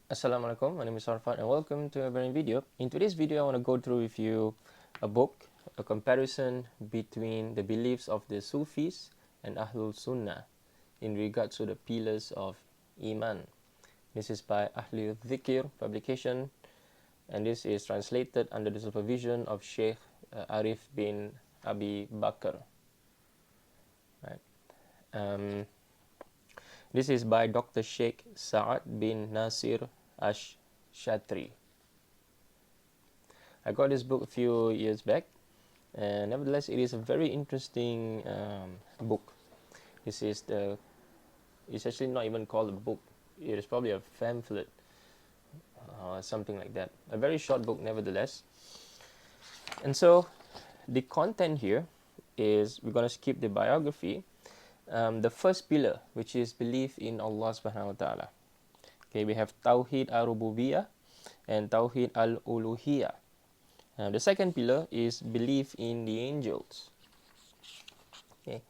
Assalamualaikum, my name is Arfat and welcome to a brand new video. In today's video, I want to go through with you a book, a comparison between the beliefs of the Sufis and Ahlul Sunnah in regards to the pillars of Iman. This is by Ahli Dhikr publication and this is translated under the supervision of Sheikh Arif bin Abi Bakr. Right. This is by Dr. Sheikh Sa'ad bin Nasir Ash-Shatri. I got this book a few years back, and nevertheless, it is a very interesting book. It's actually not even called a book. It is probably a pamphlet, something like that. A very short book, nevertheless. And so, the content here is, we're going to skip the biography. The first pillar, which is belief in Allah subhanahu wa ta'ala. Okay, we have Shirk ar-Rububiyyah and Shirk al-Uluhiyyah. The second pillar is belief in the angels. Okay.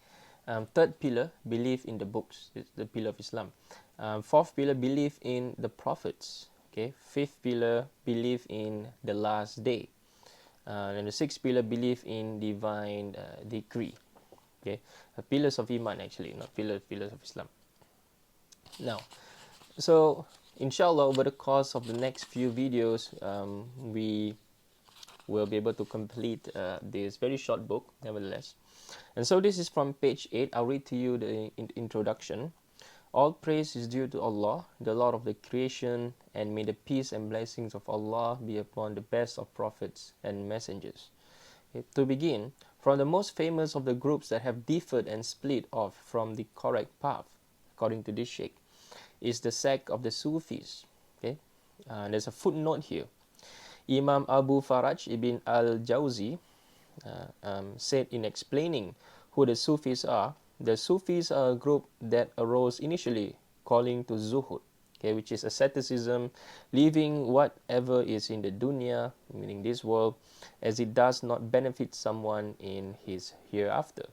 Third pillar, belief in the books. It's the pillar of Islam. Fourth pillar, belief in the prophets. Okay. Fifth pillar, belief in the last day. And the sixth pillar, belief in divine decree. Okay, pillars of Iman actually, not pillars of Islam. Now, so inshallah over the course of the next few videos, we will be able to complete this very short book, nevertheless. And so this is from page 8. I'll read to you the introduction. All praise is due to Allah, the Lord of the creation, and may the peace and blessings of Allah be upon the best of prophets and messengers. Okay, to begin, from the most famous of the groups that have differed and split off from the correct path, according to this sheikh, is the sect of the Sufis. Okay, there's a footnote here. Imam Abu Faraj ibn al-Jawzi said in explaining who the Sufis are, the Sufis are a group that arose initially calling to zuhud, okay, which is asceticism, leaving whatever is in the dunya, meaning this world, as it does not benefit someone in his hereafter.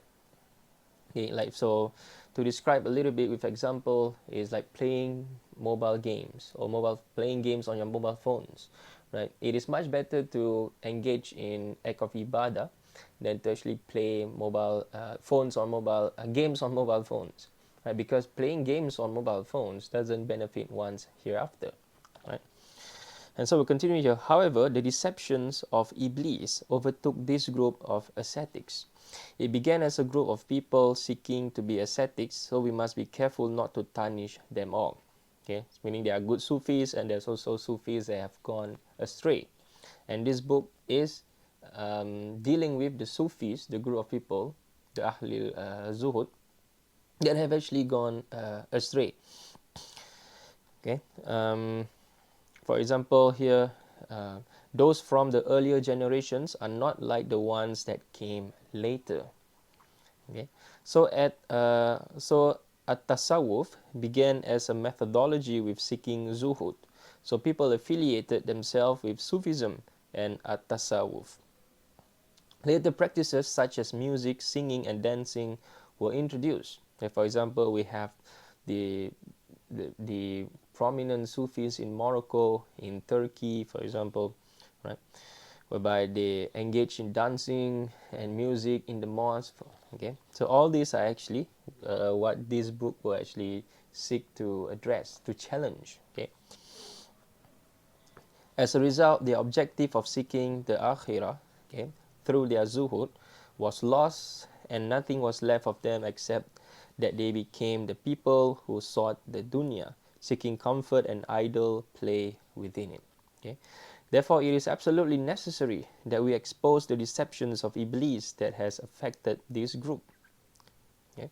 Okay, like so, to describe a little bit with example is like playing mobile games or playing games on your mobile phones, right? It is much better to engage in act of ibadah than to actually play mobile games on mobile phones, right? Because playing games on mobile phones doesn't benefit one's hereafter, right? And so we continue here. However, the deceptions of Iblis overtook this group of ascetics. It began as a group of people seeking to be ascetics, so we must be careful not to tarnish them all. Okay, meaning there are good Sufis and there's also Sufis that have gone astray. And this book is dealing with the Sufis, the group of people, the Ahlul Zuhud, that have actually gone astray. Okay. For example, here, those from the earlier generations are not like the ones that came later. Okay, so at-tasawwuf began as a methodology with seeking zuhud. So people affiliated themselves with Sufism and at-tasawwuf. Later practices such as music, singing, and dancing were introduced. Like for example, we have the prominent Sufis in Morocco, in Turkey, for example, right, whereby they engage in dancing and music in the mosque. Okay, so all these are actually what this book will actually seek to address, to challenge. Okay, as a result, the objective of seeking the akhirah, okay, through their zuhud was lost, and nothing was left of them except that they became the people who sought the dunya, seeking comfort and idle play within it. Okay? Therefore, it is absolutely necessary that we expose the deceptions of Iblis that has affected this group. Okay?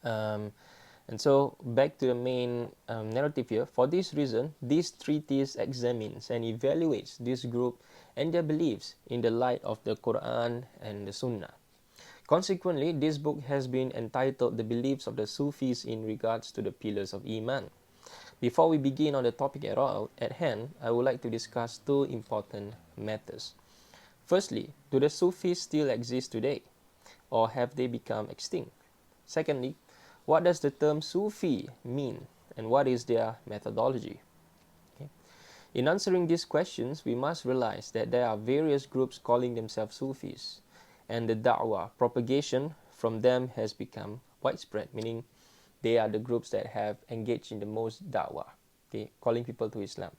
And so, back to the main narrative here. For this reason, this treatise examines and evaluates this group and their beliefs in the light of the Quran and the Sunnah. Consequently, this book has been entitled The Beliefs of the Sufis in Regards to the Pillars of Iman. Before we begin on the topic at hand, I would like to discuss two important matters. Firstly, do the Sufis still exist today, or have they become extinct? Secondly, what does the term Sufi mean, and what is their methodology? Okay. In answering these questions, we must realize that there are various groups calling themselves Sufis, and the da'wah propagation from them has become widespread, meaning they are the groups that have engaged in the most da'wah, okay, calling people to Islam.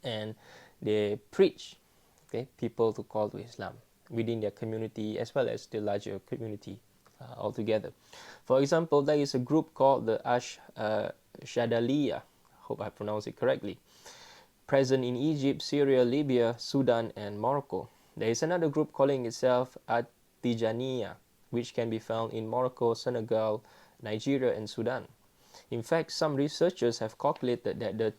And they preach, okay, people to call to Islam within their community as well as the larger community altogether. For example, there is a group called the Shadaliyah, hope I pronounced it correctly, present in Egypt, Syria, Libya, Sudan, and Morocco. There is another group calling itself At-Tijaniyah, which can be found in Morocco, Senegal, Nigeria, and Sudan. In fact, some researchers have calculated that the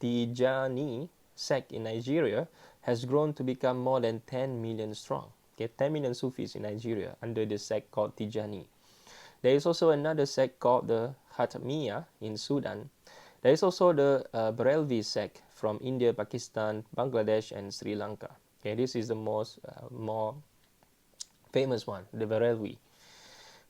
Tijani sect in Nigeria has grown to become more than 10 million strong. Okay, 10 million Sufis in Nigeria under the sect called Tijani. There is also another sect called the Khatmiyah in Sudan. There is also the Barelvi sect from India, Pakistan, Bangladesh, and Sri Lanka. Okay, this is the more famous one, the Barelvi.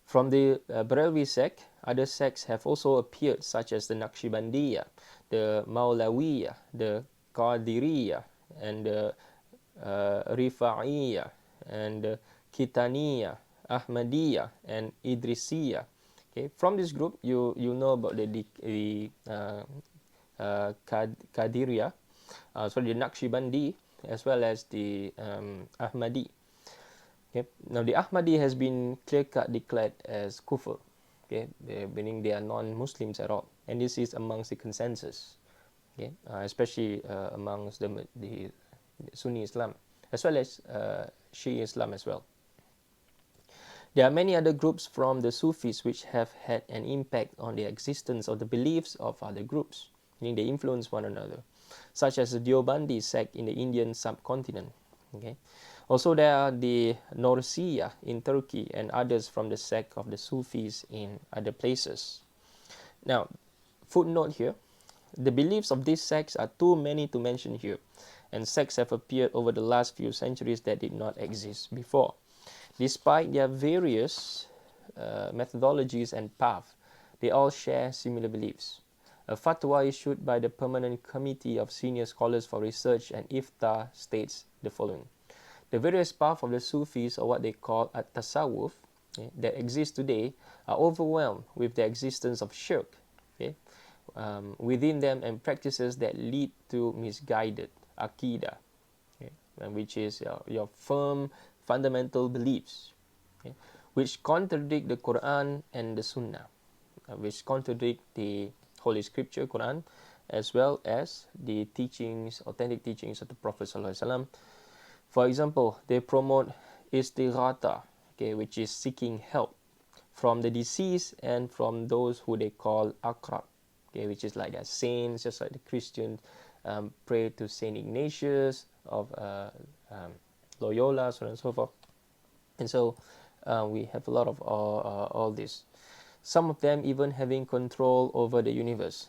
From the Barelvi sect, other sects have also appeared, such as the Naqshbandiyah, the Maulawiyah, the Qadiriyah, and the Rifa'iyah, and the Kitaniyah, Ahmadiyah, and Idrisiyah. Okay, from this group, you know about the Qadiriyah, the Naqshbandi, as well as the Ahmadi. Okay. Now the Ahmadi has been clear-cut declared as kufr, okay, meaning they are non-Muslims at all, and this is amongst the consensus, okay, especially amongst the Sunni Islam, as well as Shia Islam as well. There are many other groups from the Sufis which have had an impact on the existence of the beliefs of other groups, meaning they influence one another, such as the Deobandi sect in the Indian subcontinent. Okay. Also, there are the Norsiyah in Turkey and others from the sect of the Sufis in other places. Now, footnote here, the beliefs of these sects are too many to mention here, and sects have appeared over the last few centuries that did not exist before. Despite their various methodologies and paths, they all share similar beliefs. A fatwa issued by the Permanent Committee of Senior Scholars for Research and Ifta states the following. The various paths of the Sufis, or what they call at-tasawwuf, okay, that exist today are overwhelmed with the existence of shirk, okay, within them, and practices that lead to misguided aqidah, okay, which is your firm fundamental beliefs, okay, which contradict the Quran and the Sunnah, which contradict the Holy Scripture, Quran, as well as the teachings, authentic teachings of the Prophet ﷺ. For example, they promote istighatha, okay, which is seeking help from the deceased and from those who they call akrab, okay, which is like their saints, just like the Christians pray to Saint Ignatius of Loyola, so on and so forth. And so we have a lot of all this. Some of them even having control over the universe.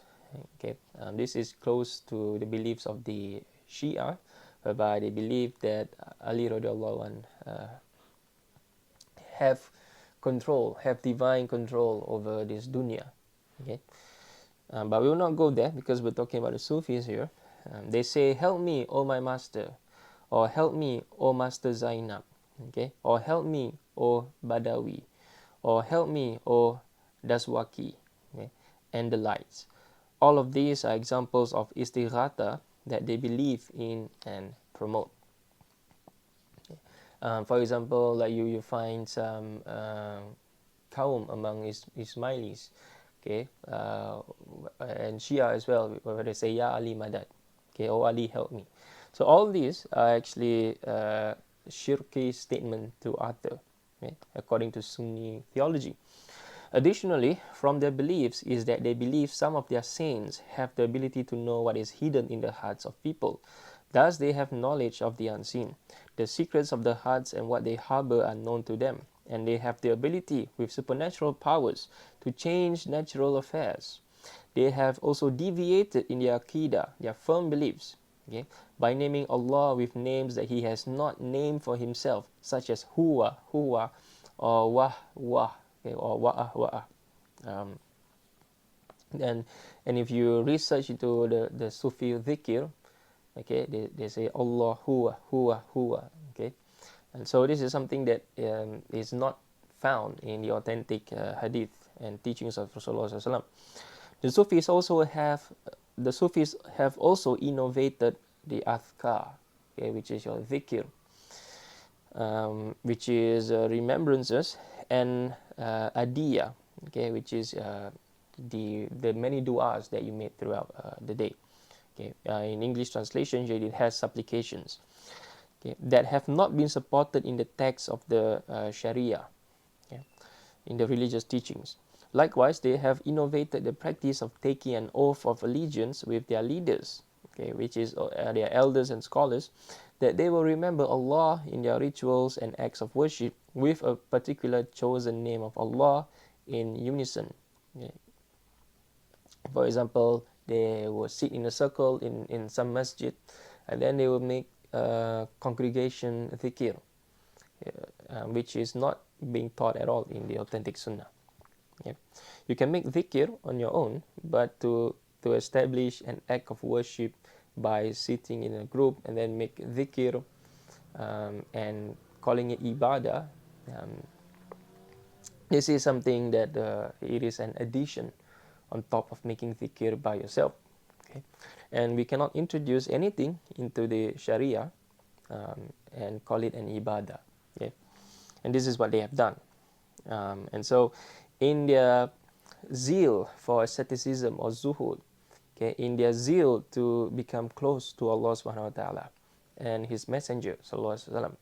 Okay, this is close to the beliefs of the Shia, whereby they believe that Ali radiallahu anh have divine control over this dunya. Okay, but we will not go there because we're talking about the Sufis here. They say, "Help me, O my master," or "Help me, O Master Zainab," okay, or "Help me, O Badawi," or "Help me, O Daswaki," okay, and the likes. All of these are examples of istighatha that they believe in and promote. Okay. For example, like you find some kaum among Ismailis, okay, and Shia as well, where they say, "Ya Ali Madad," okay, "Oh Ali, help me." So all these are actually shirky statement to other, okay, according to Sunni theology. Additionally, from their beliefs is that they believe some of their saints have the ability to know what is hidden in the hearts of people. Thus, they have knowledge of the unseen. The secrets of the hearts and what they harbor are known to them, and they have the ability with supernatural powers to change natural affairs. They have also deviated in their aqidah, their firm beliefs, okay, by naming Allah with names that He has not named for Himself, such as Huwa, or Wah, Wah, okay, or Wa'ah, Wa'ah. And if you research into the Sufi dhikr, okay, they say Allah huwa, okay. And so this is something that is not found in the authentic hadith and teachings of Rasulullah SAW. The Sufis have also innovated the adhkar, okay, which is your dhikr, which is remembrances, and adiyah, okay, which is the many du'as that you made throughout the day. Okay, in English translation, it has supplications, okay, that have not been supported in the text of the Sharia, okay, in the religious teachings. Likewise, they have innovated the practice of taking an oath of allegiance with their leaders, okay, which is their elders and scholars, that they will remember Allah in their rituals and acts of worship with a particular chosen name of Allah in unison. Okay. For example, they will sit in a circle in some masjid, and then they will make congregation dhikr, which is not being taught at all in the authentic sunnah. Okay. You can make dhikr on your own, but to establish an act of worship by sitting in a group and then make dhikr and calling it ibadah, this is something that it is an addition on top of making dhikr by yourself. Okay? And we cannot introduce anything into the Sharia and call it an ibadah. Okay? And this is what they have done. And so in their zeal for asceticism or zuhud, okay, in their zeal to become close to Allah subhanahu wa ta'ala and His Messenger sallallahu alaihi wasallam,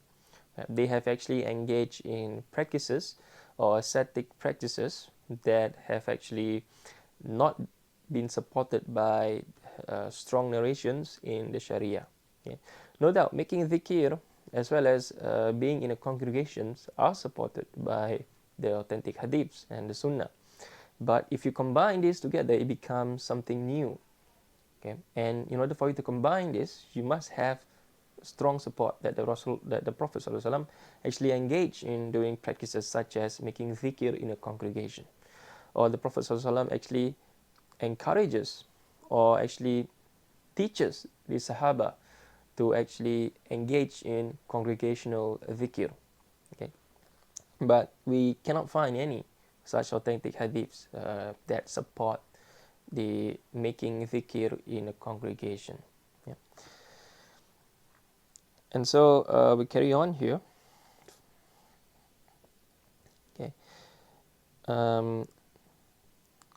they have actually engaged in practices or ascetic practices that have actually not been supported by strong narrations in the Sharia. Okay. No doubt, making dhikr as well as being in a congregations are supported by the authentic hadiths and the sunnah. But if you combine this together, it becomes something new. Okay? And in order for you to combine this, you must have strong support that the Prophet ﷺ actually engaged in doing practices such as making dhikr in a congregation. Or the Prophet ﷺ actually encourages or actually teaches the Sahaba to actually engage in congregational dhikr. Okay? But we cannot find any such authentic hadiths that support the making dhikr in a congregation. Yeah. And so we carry on here. Okay.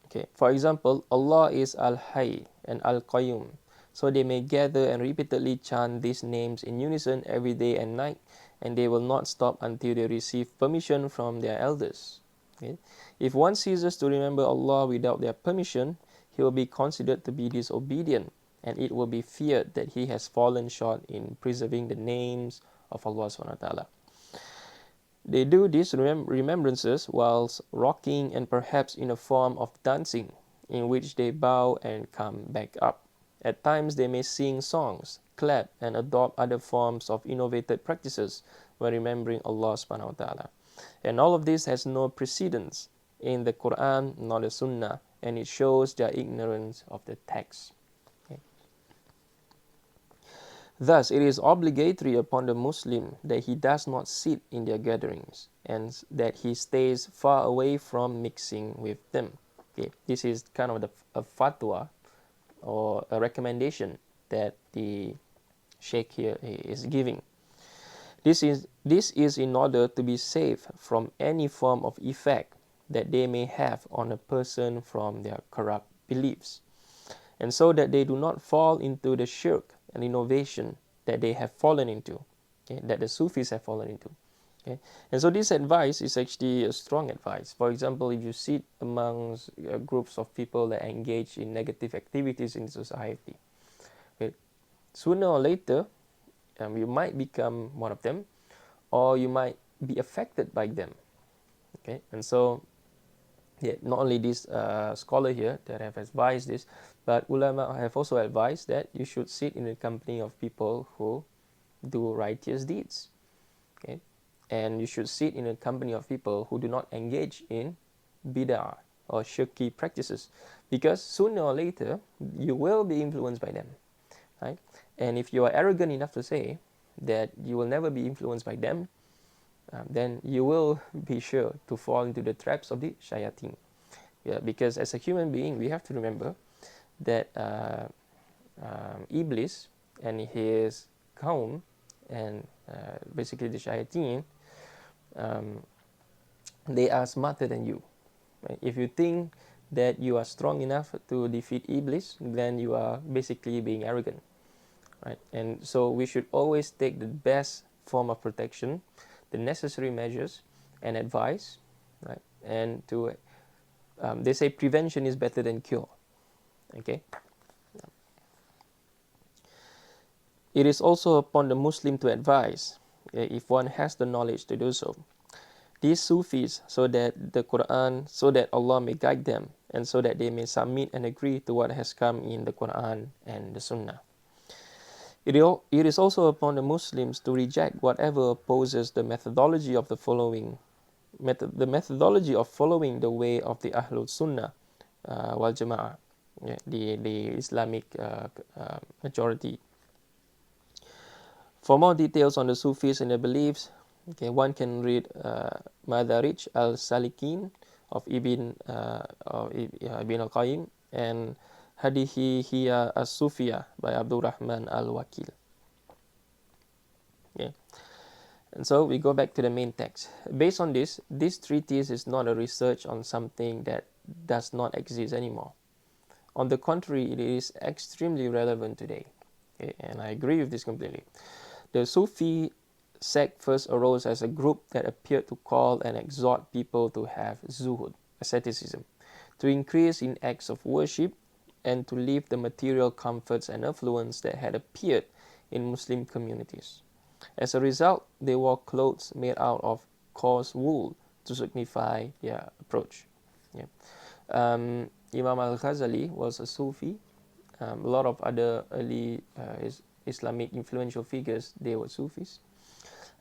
Okay. For example, Allah is Al-Hayy and Al-Qayyum. So they may gather and repeatedly chant these names in unison every day and night, and they will not stop until they receive permission from their elders. Okay. If one ceases to remember Allah without their permission, he will be considered to be disobedient, and it will be feared that he has fallen short in preserving the names of Allah subhanahu wa ta'ala. They do these remembrances whilst rocking and perhaps in a form of dancing, in which they bow and come back up. At times they may sing songs, clap, and adopt other forms of innovated practices when remembering Allah subhanahu wa ta'ala. And all of this has no precedence in the Quran nor the Sunnah, and it shows their ignorance of the text. Okay. Thus, it is obligatory upon the Muslim that he does not sit in their gatherings and that he stays far away from mixing with them. Okay. This is kind of a fatwa or a recommendation that the Sheikh here is giving. This is in order to be safe from any form of effect that they may have on a person from their corrupt beliefs, and so that they do not fall into the shirk and innovation that they have fallen into, okay, that the Sufis have fallen into. Okay. And so this advice is actually a strong advice. For example, if you sit amongst groups of people that engage in negative activities in society, okay, sooner or later, you might become one of them, or you might be affected by them. Okay, and so not only this scholar here that have advised this, but ulama have also advised that you should sit in the company of people who do righteous deeds. Okay, and you should sit in a company of people who do not engage in bid'ah, or shirky practices, because sooner or later you will be influenced by them, right? And if you are arrogant enough to say that you will never be influenced by them, then you will be sure to fall into the traps of the shayateen. Yeah, because as a human being, we have to remember that Iblis and his kaum, and basically the shayateen, they are smarter than you. Right? If you think that you are strong enough to defeat Iblis, then you are basically being arrogant. Right? And so we should always take the best form of protection, the necessary measures and advice, right? And to they say prevention is better than cure. Okay. It is also upon the Muslim to advise, if one has the knowledge to do so, these Sufis, so that the Quran, so that Allah may guide them, and so that they may submit and agree to what has come in the Quran and the Sunnah. It is also upon the Muslims to reject whatever opposes the methodology of the methodology of following the way of the Ahlul Sunnah wal Jama'ah, the Islamic majority. For more details on the Sufis and their beliefs, okay, one can read Madarij al-Salikin of Ibn al-Qayyim, and Hadihi Hiya as-Sufiyah by Abdul Rahman al-Wakil. Okay. And so we go back to the main text. Based on this treatise is not a research on something that does not exist anymore. On the contrary, it is extremely relevant today. Okay, and I agree with this completely. The Sufi sect first arose as a group that appeared to call and exhort people to have zuhud, asceticism, to increase in acts of worship, and to leave the material comforts and affluence that had appeared in Muslim communities. As a result, they wore clothes made out of coarse wool to signify their approach. Yeah. Imam al-Ghazali was a Sufi. A lot of other early Islamic influential figures, they were Sufis.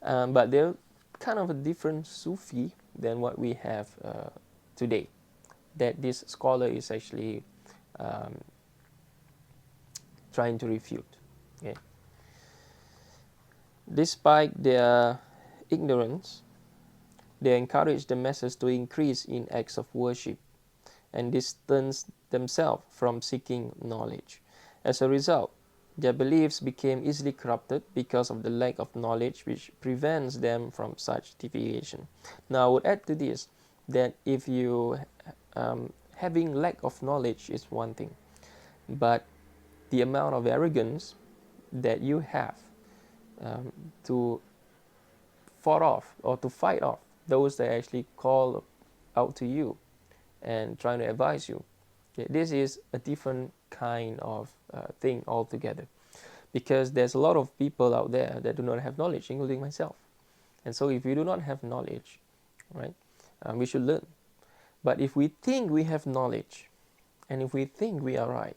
But they're kind of a different Sufi than what we have today, that this scholar is actually trying to refute. Okay. Despite their ignorance, they encourage the masses to increase in acts of worship and distance themselves from seeking knowledge. As a result, their beliefs became easily corrupted because of the lack of knowledge, which prevents them from such deviation. Now, I would add to this that if you having lack of knowledge is one thing, but the amount of arrogance that you have to fought off or to fight off those that actually call out to you and trying to advise you, this is a different kind of thing altogether, because there's a lot of people out there that do not have knowledge, including myself. And so if we do not have knowledge, right, we should learn. But if we think we have knowledge and if we think we are right,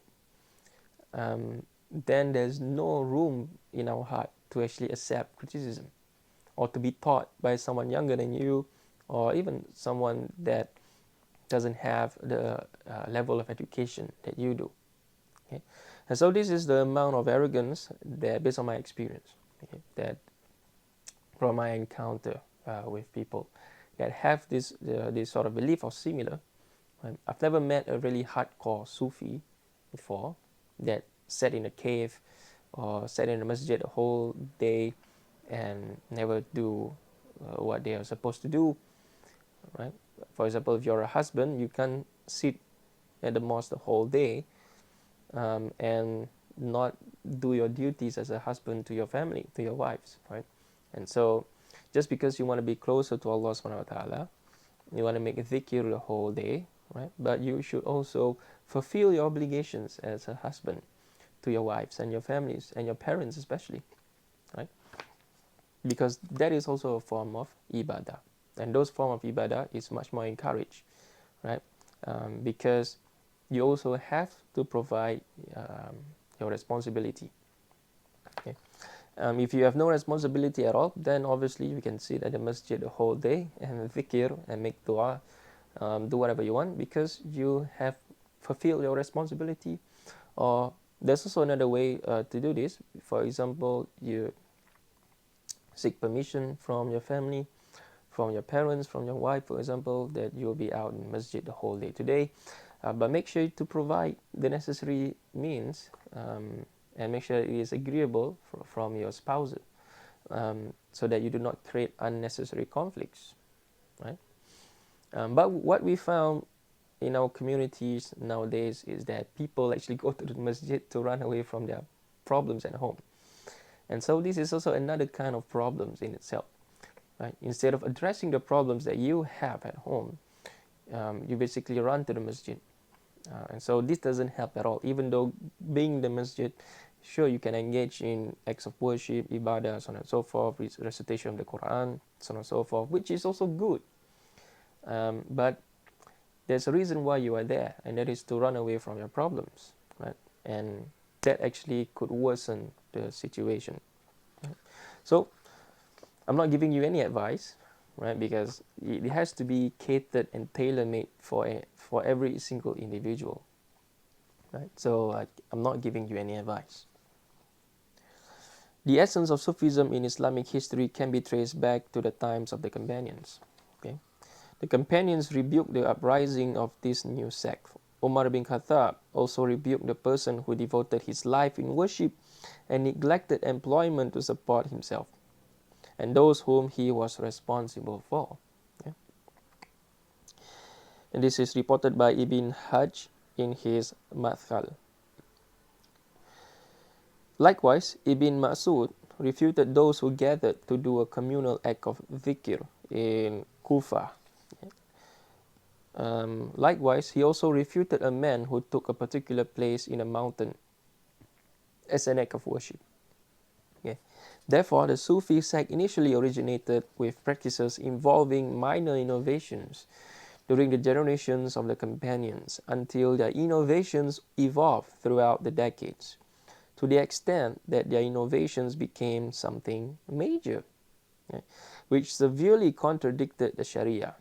then there's no room in our heart to actually accept criticism or to be taught by someone younger than you, or even someone that doesn't have the level of education that you do. Okay? And so this is the amount of arrogance that, based on my experience, okay, that from my encounter with people that have this sort of belief or similar. I've never met a really hardcore Sufi before that sat in a cave or sat in a masjid the whole day and never do what they are supposed to do. Right? For example, if you're a husband, you can't sit at the mosque the whole day and not do your duties as a husband to your family, to your wives, right? And so, just because you want to be closer to Allah subhanahu wa ta'ala, you want to make a dhikr the whole day, right? But you should also fulfill your obligations as a husband to your wives and your families and your parents especially, right? Because that is also a form of ibadah. And those form of ibadah is much more encouraged, right? Because you also have to provide your responsibility. Okay? If you have no responsibility at all, then obviously you can sit at the masjid the whole day and dhikr and make dua do whatever you want because you have fulfilled your responsibility. Or there's also another way to do this. For example, you seek permission from your family, from your parents, from your wife, for example, that you'll be out in masjid the whole day today. But make sure to provide the necessary means and make sure it is agreeable from your spouse, so that you do not create unnecessary conflicts, right? But what we found in our communities nowadays is that people actually go to the masjid to run away from their problems at home. And so this is also another kind of problems in itself, right? Instead of addressing the problems that you have at home, you basically run to the masjid. And so this doesn't help at all. Even though being in the masjid, sure, you can engage in acts of worship, ibadah, so on and so forth, recitation of the Quran, so on and so forth, which is also good. But there's a reason why you are there, and that is to run away from your problems, right? And that actually could worsen the situation. Right? So I'm not giving you any advice, right? Because it has to be catered and tailor-made for every single individual, right? So I'm not giving you any advice. The essence of Sufism in Islamic history can be traced back to the times of the companions. Okay, the companions rebuked the uprising of this new sect. Umar bin Khattab also rebuked the person who devoted his life in worship and neglected employment to support himself and those whom he was responsible for. Okay? And this is reported by Ibn Hajj in his Madkhal. Likewise, Ibn Mas'ud refuted those who gathered to do a communal act of dhikr in Kufa. Likewise, he also refuted a man who took a particular place in a mountain as an act of worship. Okay. Therefore, the Sufi sect initially originated with practices involving minor innovations during the generations of the companions until their innovations evolved throughout the decades, to the extent that their innovations became something major, okay, which severely contradicted the Sharia.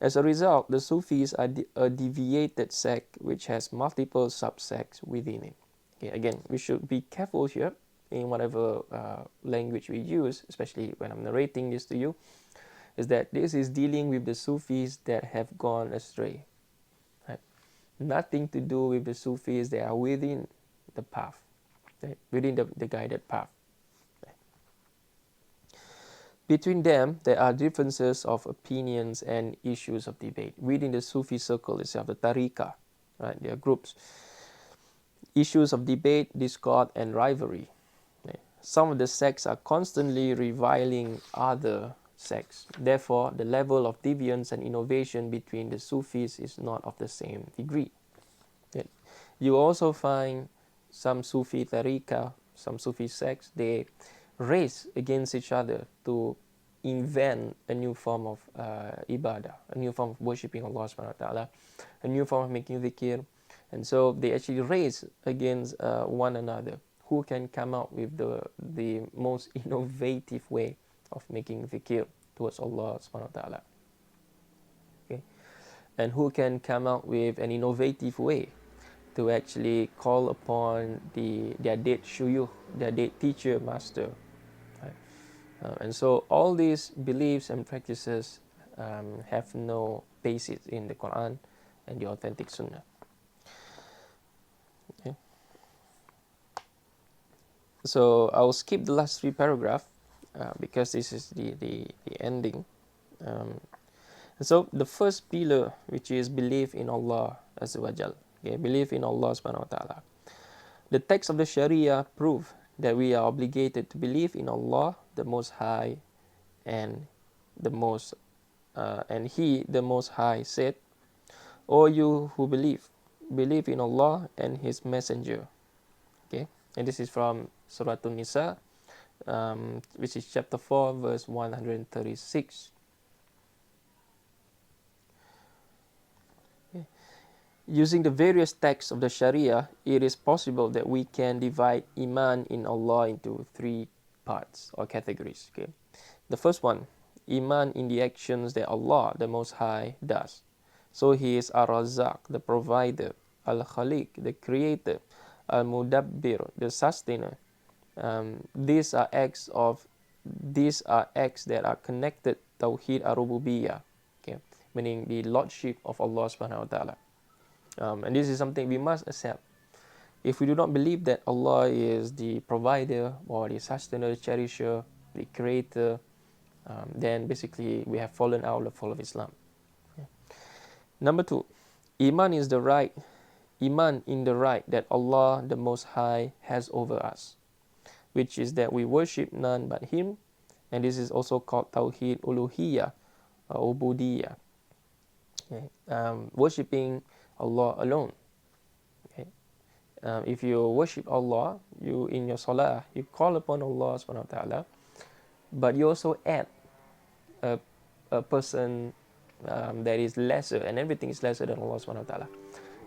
As a result, the Sufis are a deviated sect which has multiple subsects within it. Okay, again, we should be careful here in whatever language we use, especially when I'm narrating this to you, is that this is dealing with the Sufis that have gone astray. Right? Nothing to do with the Sufis that are within the path, right? Within the guided path. Between them, there are differences of opinions and issues of debate. Within the Sufi circle itself, the tariqah, right? There are groups. Issues of debate, discord, and rivalry. Some of the sects are constantly reviling other sects. Therefore, the level of deviance and innovation between the Sufis is not of the same degree. You also find some Sufi tariqah, some Sufi sects, they race against each other to invent a new form of ibadah, a new form of worshipping Allah subhanahu wa ta'ala, a new form of making dhikr. And so they actually race against one another. Who can come out with the most innovative way of making dhikr towards Allah subhanahu wa ta'ala. Okay? And who can come out with an innovative way to actually call upon their dead shuyukh, their dead teacher, master. Right? And so all these beliefs and practices have no basis in the Quran and the authentic Sunnah. Okay. So I'll skip the last three paragraphs because this is the ending. So the first pillar, which is belief in Allah Azza wa Jal, okay, belief in Allah subhanahu wa ta'ala. The text of the Sharia prove that we are obligated to believe in Allah, the Most High, and He, the Most High, said, "O you who believe in Allah and His Messenger." Okay, and this is from Surah An-Nisa, which is chapter 4, verse 136. Using the various texts of the Sharia, it is possible that we can divide Iman in Allah into three parts or categories. Okay, the first one, Iman in the actions that Allah, the Most High, does. So He is Ar-Razzaq, the provider, Al-Khaliq, the creator, Al-Mudabbir, the sustainer. These are acts that are connected Tawheed ar-Rububiyyah, okay, meaning the lordship of Allah subhanahu wa ta'ala. And this is something we must accept. If we do not believe that Allah is the provider or the sustainer, cherisher, the creator, then basically we have fallen out of the fold of Islam. Number 2, Iman in the right that Allah the Most High has over us, which is that we worship none but Him, and this is also called Tawheed Uluhiyyah or Ubudiyyah. Okay. Worshipping Allah alone. Okay. If you worship Allah, you in your salah, you call upon Allah subhanahu wa ta'ala, but you also add a, a person that is lesser, and everything is lesser than Allah subhanahu wa ta'ala.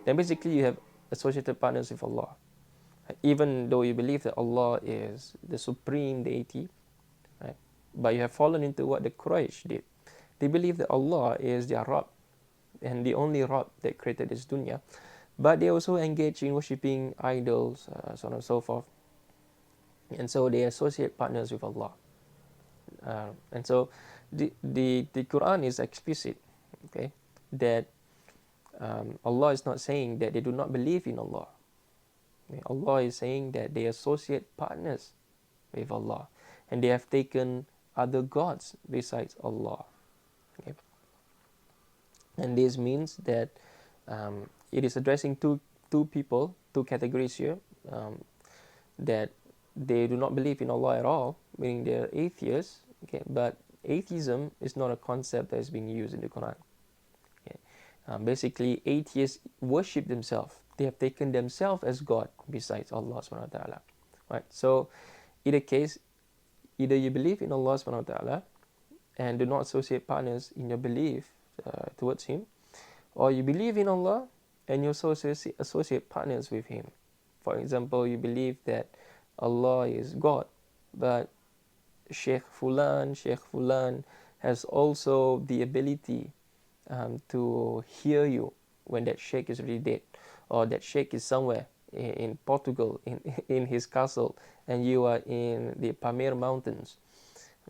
Then basically you have associated partners with Allah. Even though you believe that Allah is the supreme deity, right? But you have fallen into what the Quraysh did. They believe that Allah is their Rabb and the only Rabb that created this dunya. But they also engage in worshipping idols, so on and so forth. And so they associate partners with Allah. And so the Quran is explicit, okay, that Allah is not saying that they do not believe in Allah. Okay? Allah is saying that they associate partners with Allah, and they have taken other gods besides Allah. Okay? And this means that it is addressing two people, two categories here, that they do not believe in Allah at all, meaning they are atheists. Okay, but atheism is not a concept that is being used in the Quran. Okay. Basically, atheists worship themselves. They have taken themselves as God besides Allah subhanahu wa ta'ala. Right? So, in a case, either you believe in Allah subhanahu wa ta'ala and do not associate partners in your belief towards Him, or you believe in Allah and you also associate partners with Him. For example, you believe that Allah is God, but Sheikh Fulan has also the ability to hear you when that Sheikh is already dead, or that Sheikh is somewhere in Portugal in his castle, and you are in the Pamir Mountains,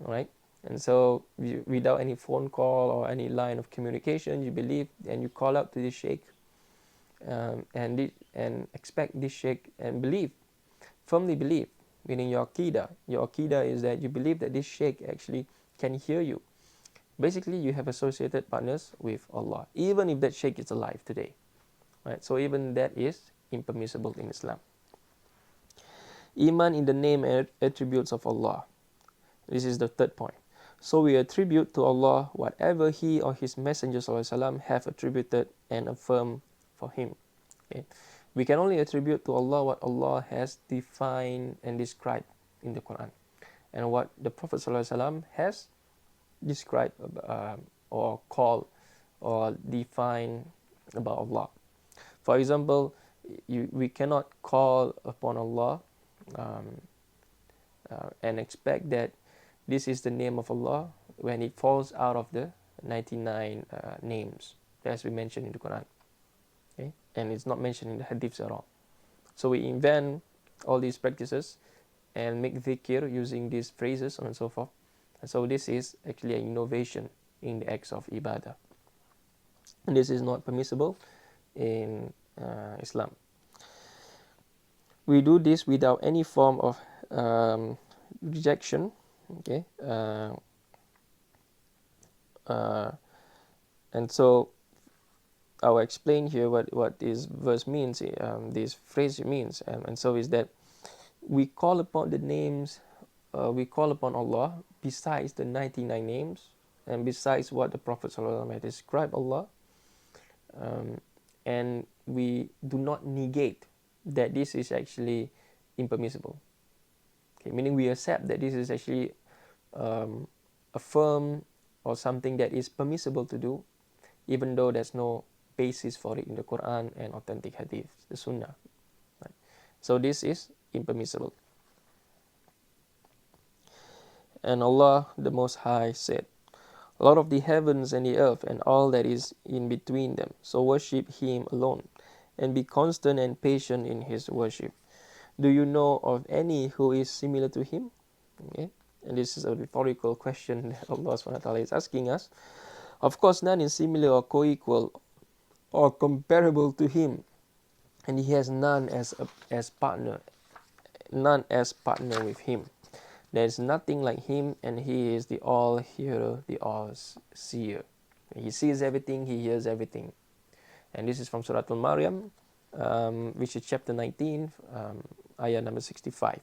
right? And so without any phone call or any line of communication, you believe and you call out to this Sheikh, and expect this Sheikh and firmly believe, meaning your Aqidah is that you believe that this Sheikh actually can hear you. Basically, you have associated partners with Allah, even if that Sheikh is alive today. Right? So even that is impermissible in Islam. Iman in the name and attributes of Allah. This is the third point. So we attribute to Allah whatever He or His Messenger ﷺ have attributed and affirmed for Him. Okay? We can only attribute to Allah what Allah has defined and described in the Quran, and what the Prophet ﷺ has described or called or defined about Allah. For example, we cannot call upon Allah and expect that this is the name of Allah when it falls out of the 99 names as we mentioned in the Quran. Okay? And it's not mentioned in the hadiths at all. So we invent all these practices and make dhikr using these phrases and so forth. And so this is actually an innovation in the acts of ibadah. And this is not permissible in Islam. We do this without any form of rejection. Okay. And so I'll explain here what this verse means, this phrase means, and so is that we call upon the names, we call upon Allah besides the 99 names and besides what the Prophet ﷺ had described Allah, and we do not negate that this is actually impermissible. Okay, meaning we accept that this is actually affirmed or something that is permissible to do, even though there's no basis for it in the Quran and authentic hadith, the Sunnah. Right? So this is impermissible. And Allah the Most High said, Lord of the heavens and the earth and all that is in between them. So worship him alone, and be constant and patient in his worship. Do you know of any who is similar to him? Okay. And this is a rhetorical question that Allah SWT is asking us. Of course, none is similar or co-equal or comparable to him, and he has none as partner, none as partner with him. There is nothing like him, and he is the all-hearer, the all-seer. He sees everything, he hears everything. And this is from Surah Al-Maryam, which is chapter 19, ayah number 65.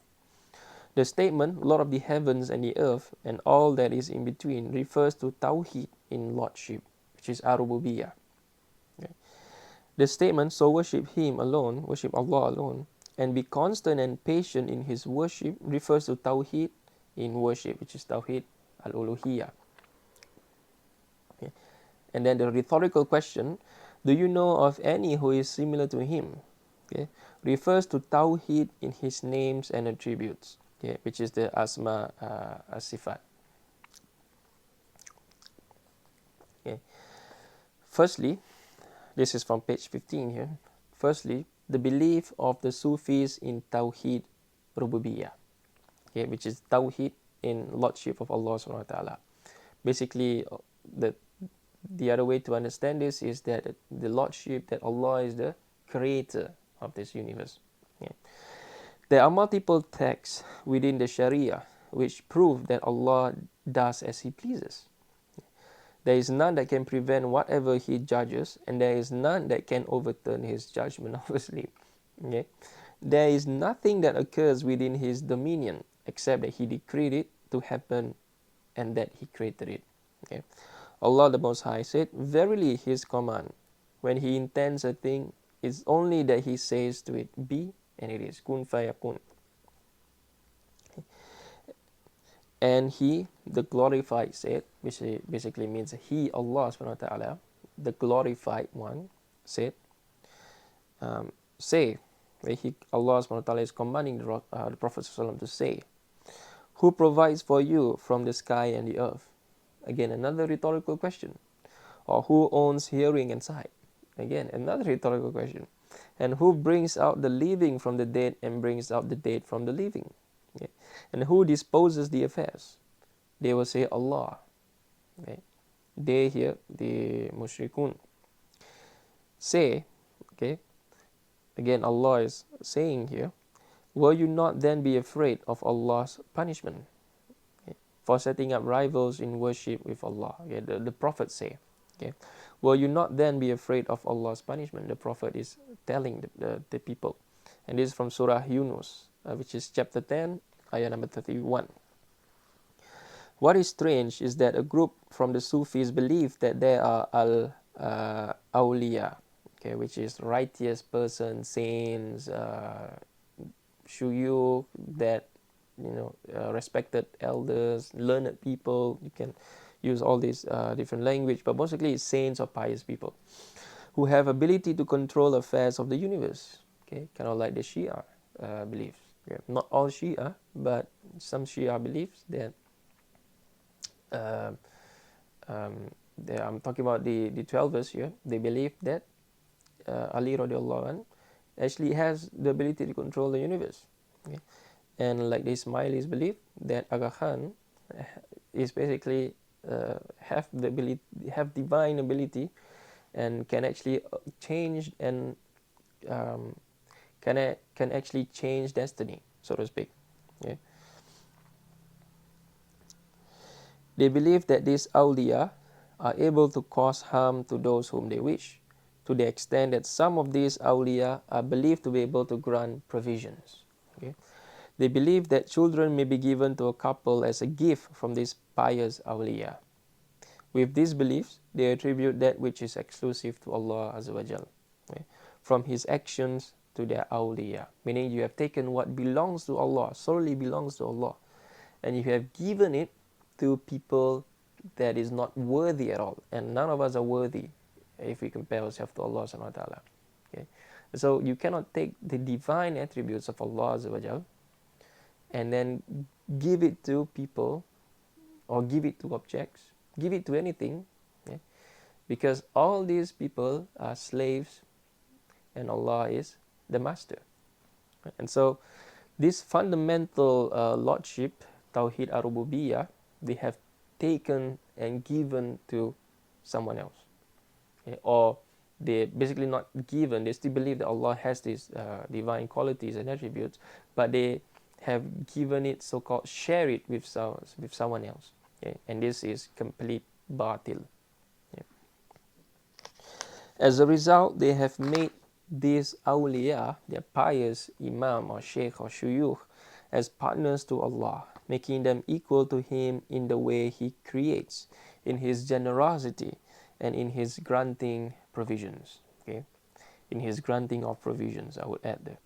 The statement, Lord of the heavens and the earth and all that is in between, refers to Tawheed in Lordship, which is ar-Rububiyyah. Okay. The statement, so worship him alone, worship Allah alone, and be constant and patient in his worship, refers to Tawheed in worship, which is Tawheed al-Uluhiyyah. Okay. And then the rhetorical question, do you know of any who is similar to him? Okay. Refers to Tawheed in his names and attributes, okay, which is the Asma as-Sifat. Okay. Firstly, this is from page 15 here. Firstly, the belief of the Sufis in Tawheed Rububiyyah, okay, which is Tawheed in Lordship of Allah subhanahu wa ta'ala. Basically, the other way to understand this is that the Lordship, that Allah is the creator of this universe. Okay. There are multiple texts within the Sharia which prove that Allah does as He pleases. There is none that can prevent whatever He judges, and there is none that can overturn His judgment, obviously. Okay? There is nothing that occurs within His dominion except that He decreed it to happen and that He created it. Okay? Allah the Most High said, verily His command, when He intends a thing, is only that He says to it, be, and it is. Kun fayakun. And He, the glorified, said, which basically means He, Allah subhanahu wa ta'ala, the glorified one, said, say, where Allah subhanahu wa ta'ala is commanding the Prophet to say, who provides for you from the sky and the earth? Again, another rhetorical question. Or who owns hearing and sight? Again, another rhetorical question. And who brings out the living from the dead and brings out the dead from the living? Okay. And who disposes the affairs? They will say Allah. Okay. They here, the mushrikun, say, okay, again Allah is saying here, will you not then be afraid of Allah's punishment, okay, for setting up rivals in worship with Allah? Okay, the Prophet say, okay, will you not then be afraid of Allah's punishment? The Prophet is telling the people. And this is from Surah Yunus, which is chapter 10, ayah number 31. What is strange is that a group from the Sufis believe that there are al-awliya, okay, which is righteous persons, saints, shuyukh, that, respected elders, learned people. You can use all these different language, but basically it's saints or pious people who have ability to control affairs of the universe. Okay, kind of like the Shia beliefs. Yeah. Not all Shia, but some Shia beliefs that I'm talking about the 12ers here. They believe that Ali radiallahu anh actually has the ability to control the universe. Okay? And like the Ismailis believe that Aga Khan is basically have divine ability and can actually change and can actually change destiny, so to speak. Okay? They believe that these awliya are able to cause harm to those whom they wish, to the extent that some of these awliya are believed to be able to grant provisions. Okay? They believe that children may be given to a couple as a gift from these pious awliya. With these beliefs, they attribute that which is exclusive to Allah Azza wa Jal, okay, from His actions to their awliya. Meaning you have taken what belongs to Allah, solely belongs to Allah, and you have given it to people that is not worthy at all. And none of us are worthy if we compare ourselves to Allah subhanahu wa ta'ala. Okay? So you cannot take the divine attributes of Allah Azza wa Jal and then give it to people or give it to objects give it to anything, okay? Because all these people are slaves and Allah is the master. And so this fundamental lordship, Tawhid ar-Rububiyyah, they have taken and given to someone else. Okay? Or they basically not given, they still believe that Allah has these divine qualities and attributes, but they have given it, so-called share it with someone else. Okay? And this is complete batil. Okay? As a result, they have made these awliya, their pious imam or sheikh or shuyukh, as partners to Allah, making them equal to Him in the way He creates, in His generosity, and in His granting provisions. Okay, in His granting of provisions, I would add there.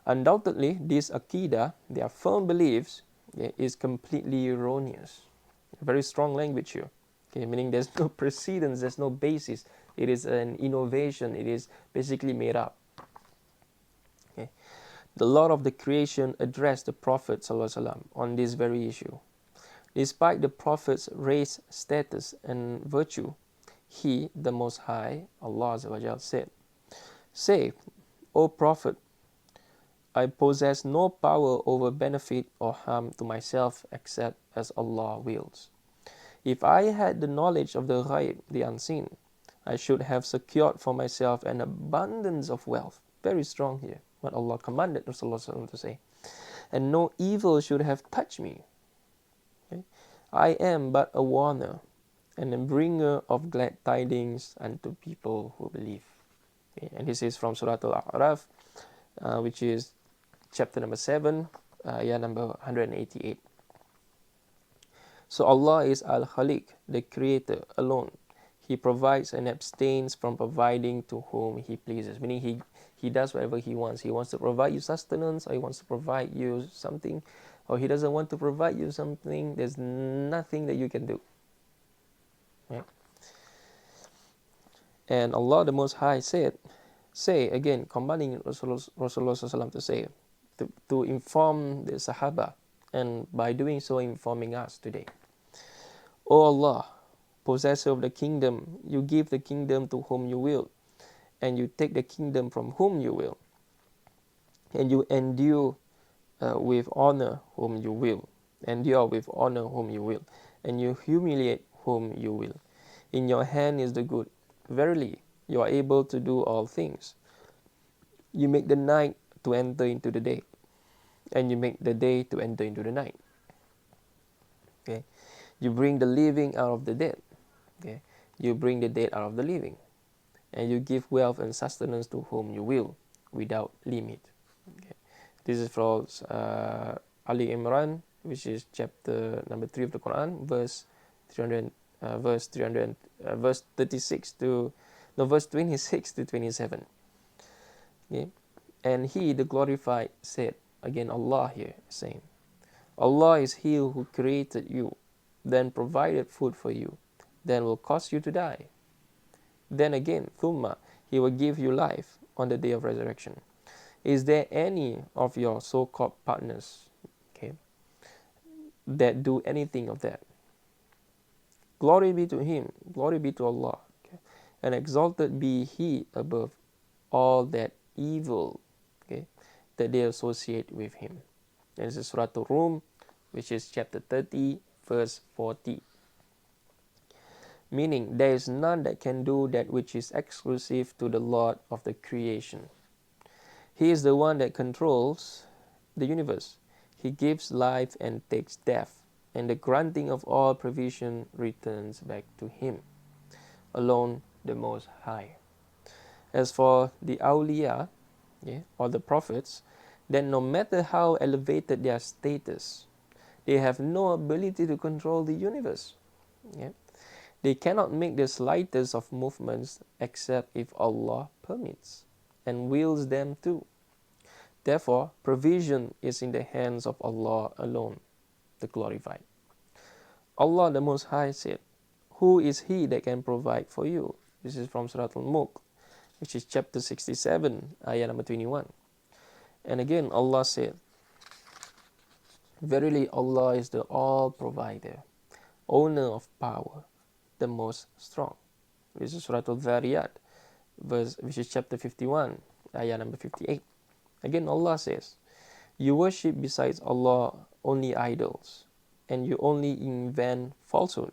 Undoubtedly, this aqidah, their firm beliefs, okay, is completely erroneous. Very strong language here. Okay, meaning there's no precedence, there's no basis. It is an innovation. It is basically made up. Okay. The Lord of the creation addressed the Prophet ﷺ on this very issue. Despite the Prophet's race, status, and virtue, He, the Most High, Allah said, "Say, O Prophet, I possess no power over benefit or harm to myself except as Allah wills. If I had the knowledge of the ghaib, the unseen, I should have secured for myself an abundance of wealth." Very strong here, what Allah commanded Rasulullah to say. "And no evil should have touched me. Okay? I am but a warner and a bringer of glad tidings unto people who believe." Okay? And this is from Surah Al-A'raf, which is chapter number 7, ayah number 188. So Allah is Al-Khaliq, the creator alone. He provides and abstains from providing to whom He pleases. Meaning he does whatever He wants. He wants to provide you sustenance, or He wants to provide you something, or He doesn't want to provide you something. There's nothing that you can do. Right? And Allah the Most High said, say again, commanding Rasulullah to say, to inform the Sahaba, and by doing so informing us today. "O Allah, possessor of the kingdom, you give the kingdom to whom you will, and you take the kingdom from whom you will, and you endure with honor whom you will, and you humiliate whom you will. In your hand is the good. Verily, you are able to do all things. You make the night to enter into the day, and you make the day to enter into the night." Okay, you bring the living out of the dead. Okay, you bring the dead out of the living, and you give wealth and sustenance to whom you will, without limit. Okay. This is from Ali Imran, which is chapter number 3 of the Quran, verse 36 to verse 26 to 27. Okay. And He, the glorified, said, again Allah here saying, "Allah is He who created you, then provided food for you, then will cause you to die. Then again, thumma, He will give you life on the day of resurrection. Is there any of your so-called partners, okay, that do anything of that? Glory be to Him, glory be to Allah, okay? And exalted be He above all that evil, okay, that they associate with Him." And this is Surah Al-Rum, which is chapter 30, verse 40. Meaning, there is none that can do that which is exclusive to the Lord of the creation. He is the one that controls the universe. He gives life and takes death, and the granting of all provision returns back to Him, alone the Most High. As for the awliya, yeah, or the prophets, then no matter how elevated their status, they have no ability to control the universe. Yeah? They cannot make the slightest of movements except if Allah permits and wills them to. Therefore, provision is in the hands of Allah alone, the glorified. Allah the Most High said, "Who is He that can provide for you?" This is from Surah Al-Mulk, which is chapter 67, ayah number 21. And again, Allah said, "Verily Allah is the all-provider, owner of power, the most strong. This is Surah Al-Dhariyat, which is chapter 51, ayah number 58. Again, Allah says, you worship besides Allah only idols, and you only invent falsehood.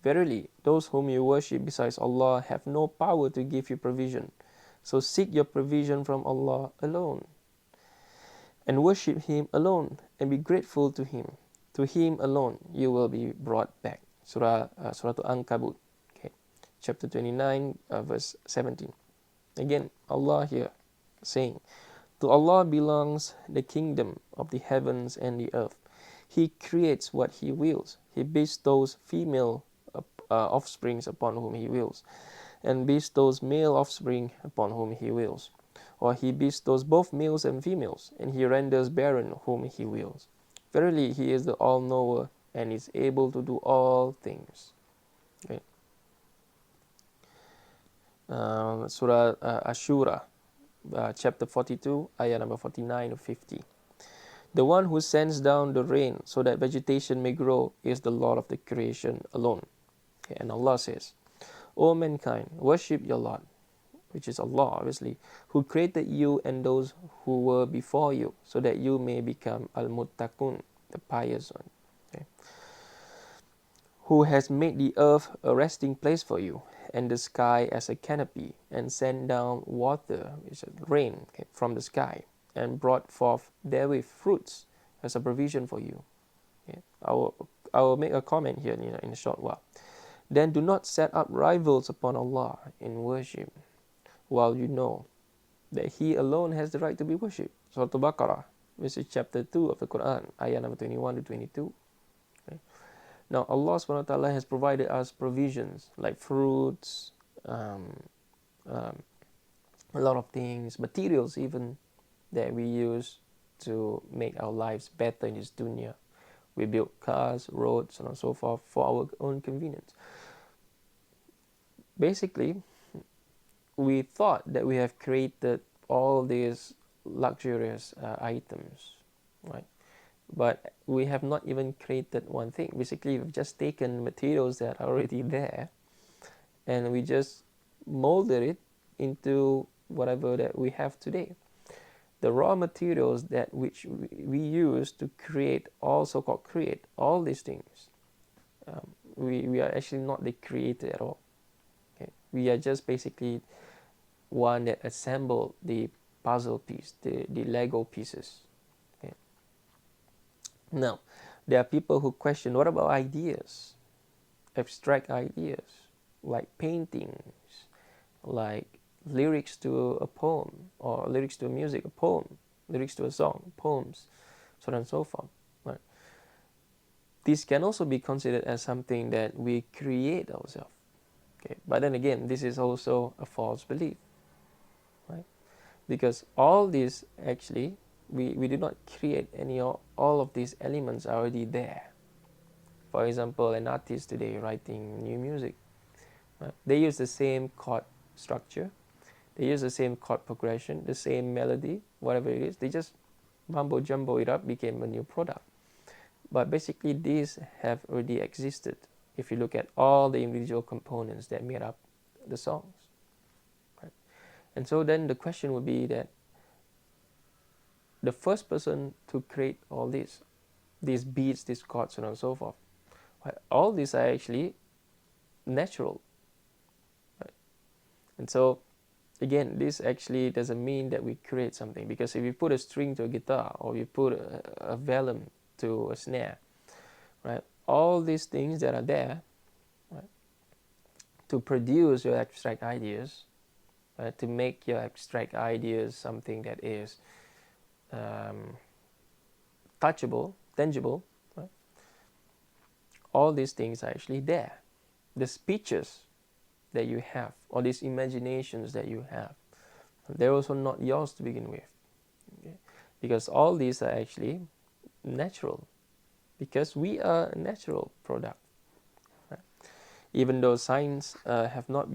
Verily, those whom you worship besides Allah have no power to give you provision. So seek your provision from Allah alone, and worship Him alone, and be grateful to Him. To Him alone you will be brought back. Surah Al-Ankabut, okay, chapter 29, verse 17. Again, Allah here saying, to Allah belongs the kingdom of the heavens and the earth. He creates what He wills. He bestows female offsprings upon whom He wills, and bestows male offspring upon whom He wills. Or He bestows both males and females, and He renders barren whom He wills. Verily, He is the all-knower and is able to do all things. Okay. Surah Ashura, chapter 42, ayah number 49 to 50. The one who sends down the rain so that vegetation may grow is the Lord of the creation alone. Okay, and Allah says, O mankind, worship your Lord, which is Allah obviously, who created you and those who were before you, so that you may become al-muttaqun, the pious one. Okay. Who has made the earth a resting place for you, and the sky as a canopy, and sent down water, which is rain, okay, from the sky, and brought forth therewith fruits as a provision for you. Okay. I will make a comment here in a short while. Then do not set up rivals upon Allah in worship, while you know that He alone has the right to be worshipped. Surah Al-Baqarah, which is chapter 2 of the Quran, ayah number 21 to 22. Okay. Now, Allah SWT has provided us provisions like fruits, a lot of things, materials even, that we use to make our lives better in this dunya. We build cars, roads, and so forth for our own convenience. Basically, we thought that we have created all these luxurious items, right? But we have not even created one thing. Basically, we've just taken materials that are already there, and we just molded it into whatever that we have today. The raw materials that which we use to create all so-called create all these things, we are actually not the creator at all. Okay? We are just basically one that assembled the puzzle piece, the Lego pieces. Okay? Now, there are people who question, what about ideas? Abstract ideas, like paintings, like lyrics to a poem, or lyrics to a music, a poem, lyrics to a song, poems, so on and so forth. Right? This can also be considered as something that we create ourselves. Okay? But then again, this is also a false belief. Right? Because all these actually, we do not create any, all of these elements are already there. For example, an artist today writing new music, right? They use the same chord structure, they use the same chord progression, the same melody, whatever it is, they just mumbo jumbo it up, became a new product. But basically these have already existed if you look at all the individual components that made up the songs. Right? And so then the question would be that the first person to create all these beats, these chords, and so forth, right? All these are actually natural. Right? And so again, this actually doesn't mean that we create something, because if you put a string to a guitar, or you put a vellum to a snare, right? All these things that are there, right, to produce your abstract ideas, right, to make your abstract ideas something that is touchable, tangible, right? All these things are actually there. The speeches that you have, or these imaginations that you have, they're also not yours to begin with. Okay? Because all these are actually natural, because we are a natural product. Right? Even though science have not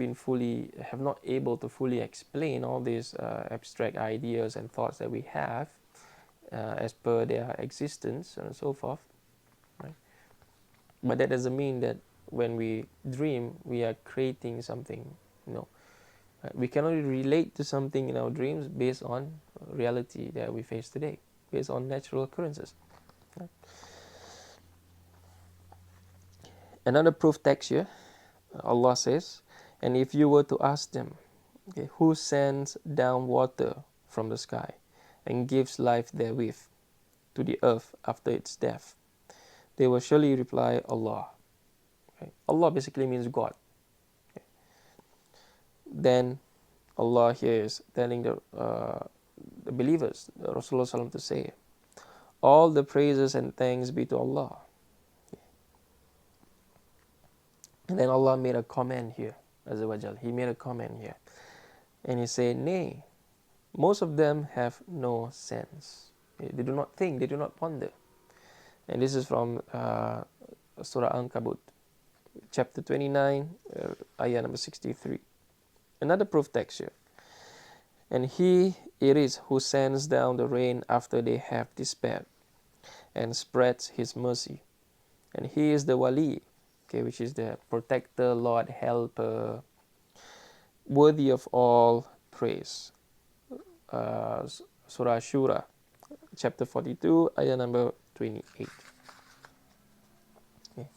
able to fully explain all these abstract ideas and thoughts that we have as per their existence and so forth. Right? But that doesn't mean that when we dream, we are creating something, you know. We can only relate to something in our dreams based on reality that we face today, based on natural occurrences. Right? Another proof text here, Allah says, and if you were to ask them, okay, who sends down water from the sky and gives life therewith to the earth after its death, they will surely reply, Allah. Okay? Allah basically means God. Okay? Then Allah here is telling the believers, Rasulullah SAW, to say, all the praises and thanks be to Allah. And then Allah made a comment here, Azza wa Jal. He made a comment here. And He said, nay, most of them have no sense. They do not think, they do not ponder. And this is from Surah Ankabut, chapter 29, ayah number 63. Another proof text here. And He it is who sends down the rain after they have despaired, and spreads His mercy. And He is the Wali, okay, which is the protector, Lord, helper, worthy of all praise. Surah Shura, chapter 42, ayah number 28. Okay.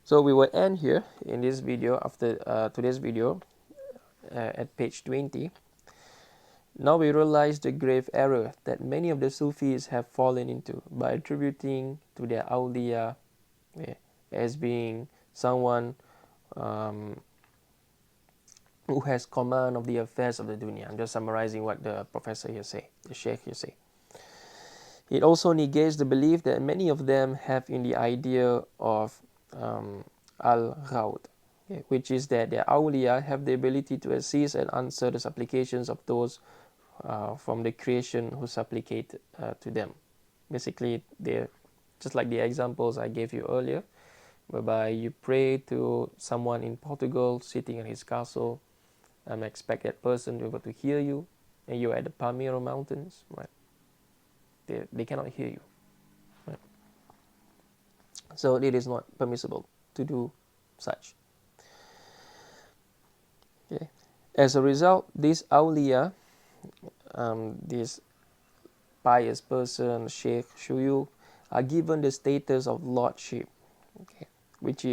So we will end here in this video, after today's video, at page 20. Now we realize the grave error that many of the Sufis have fallen into by attributing to their awliya as being someone who has command of the affairs of the dunya. I'm just summarizing what the professor here say, the sheikh here say. It also negates the belief that many of them have in the idea of al-ghawd, which is that their awliya have the ability to assist and answer the supplications of those from the creation who supplicate to them. Basically, they're just like the examples I gave you earlier, whereby you pray to someone in Portugal sitting in his castle and expect that person to be able to hear you, and you're at the Palmyra Mountains, right? They cannot hear you, right? So it is not permissible to do such. Okay. As a result, this awliya, this pious person, sheikh, shuyukh, are given the status of lordship, okay, which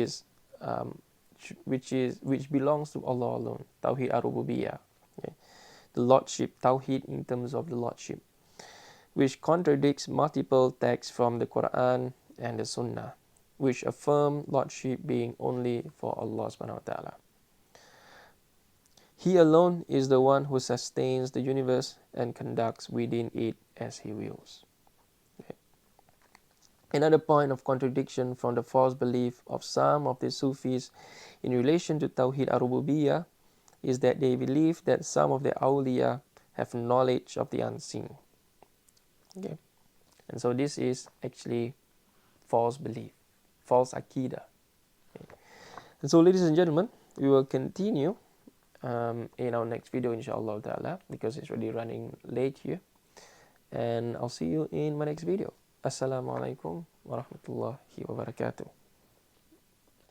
belongs to Allah alone. Tawhid ar-Rububiyyah, okay. The lordship, tawhid in terms of the lordship, which contradicts multiple texts from the Quran and the Sunnah, which affirm lordship being only for Allah subhanahu wa ta'ala. He alone is the one who sustains the universe and conducts within it as He wills. Okay. Another point of contradiction from the false belief of some of the Sufis in relation to Tawhid ar-Rububiyyah is that they believe that some of the awliya have knowledge of the unseen. Okay. And so this is actually false belief, false akidah. Okay. And so, ladies and gentlemen, we will continue in our next video, inshallah ta'ala, because it's already running late here. And I'll see you in my next video. Assalamu alaikum warahmatullahi wabarakatuh.